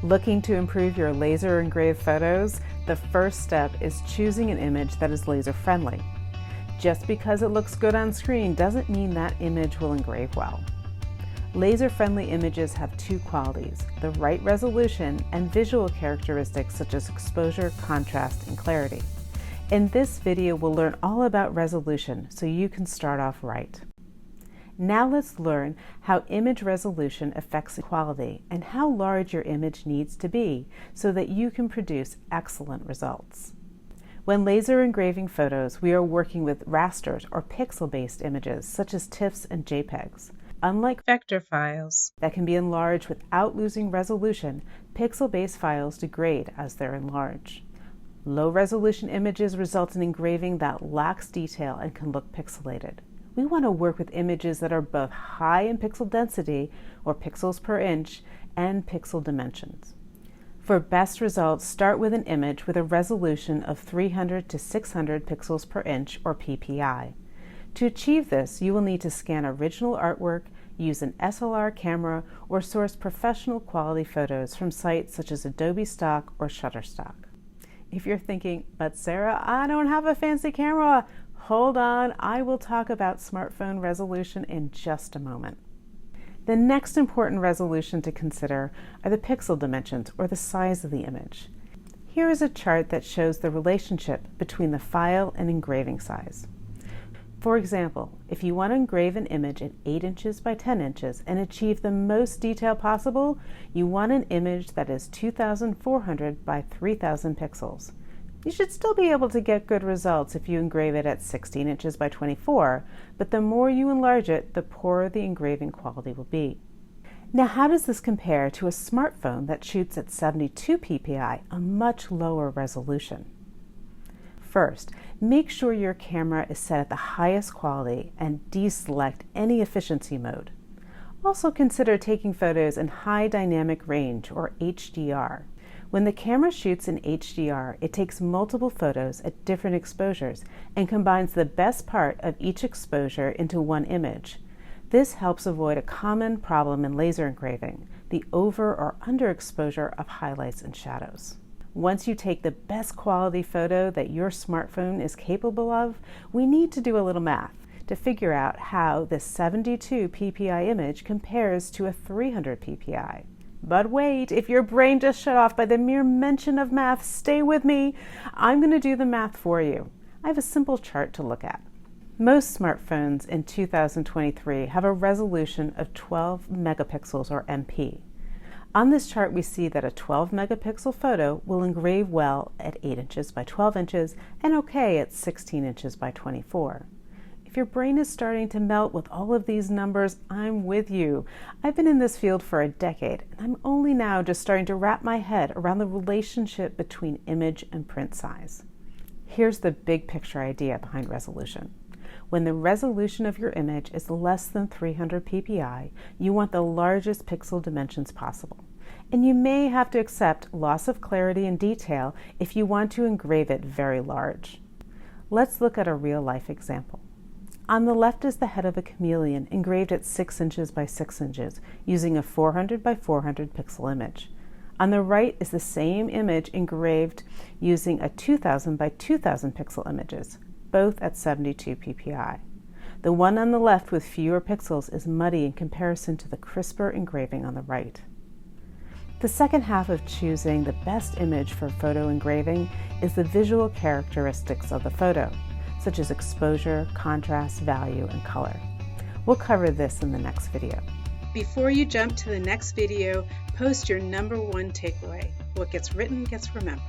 Looking to improve your laser engraved photos? The first step is choosing an image that is laser friendly. Just because it looks good on screen doesn't mean that image will engrave well. Laser-friendly images have two qualities, the right resolution and visual characteristics such as exposure, contrast, and clarity. In this video, we'll learn all about resolution so you can start off right. Now let's learn how image resolution affects quality and how large your image needs to be so that you can produce excellent results. When laser engraving photos, we are working with rasters or pixel-based images such as TIFFs and JPEGs. Unlike vector files that can be enlarged without losing resolution, pixel-based files degrade as they're enlarged. Low-resolution images result in engraving that lacks detail and can look pixelated. We want to work with images that are both high in pixel density, or pixels per inch, and pixel dimensions. For best results, start with an image with a resolution of 300 to 600 pixels per inch, or PPI. To achieve this, you will need to scan original artwork, use an SLR camera, or source professional quality photos from sites such as Adobe Stock or Shutterstock. If you're thinking, but Sarah, I don't have a fancy camera, hold on, I will talk about smartphone resolution in just a moment. The next important resolution to consider are the pixel dimensions, or the size of the image. Here is a chart that shows the relationship between the file and engraving size. For example, if you want to engrave an image at 8 inches by 10 inches and achieve the most detail possible, you want an image that is 2,400 by 3,000 pixels. You should still be able to get good results if you engrave it at 16 inches by 24, but the more you enlarge it, the poorer the engraving quality will be. Now, how does this compare to a smartphone that shoots at 72 ppi, a much lower resolution? First, make sure your camera is set at the highest quality and deselect any efficiency mode. Also consider taking photos in high dynamic range, or HDR. When the camera shoots in HDR, it takes multiple photos at different exposures and combines the best part of each exposure into one image. This helps avoid a common problem in laser engraving, the over or underexposure of highlights and shadows. Once you take the best quality photo that your smartphone is capable of, we need to do a little math to figure out how this 72 ppi image compares to a 300 ppi. But wait, if your brain just shut off by the mere mention of math, stay with me. I'm going to do the math for you. I have a simple chart to look at. Most smartphones in 2023 have a resolution of 12 megapixels, or MP. On this chart, we see that a 12 megapixel photo will engrave well at 8 inches by 12 inches and okay at 16 inches by 24. If your brain is starting to melt with all of these numbers, I'm with you. I've been in this field for a decade, and I'm only now just starting to wrap my head around the relationship between image and print size. Here's the big picture idea behind resolution. When the resolution of your image is less than 300 ppi, you want the largest pixel dimensions possible. And you may have to accept loss of clarity and detail if you want to engrave it very large. Let's look at a real-life example. On the left is the head of a chameleon engraved at 6 inches by 6 inches using a 400 by 400 pixel image. On the right is the same image engraved using a 2000 by 2000 pixel images, both at 72 ppi. The one on the left with fewer pixels is muddy in comparison to the crisper engraving on the right. The second half of choosing the best image for photo engraving is the visual characteristics of the photo, such as exposure, contrast, value, and color. We'll cover this in the next video. Before you jump to the next video, post your #1 takeaway. What gets written gets remembered.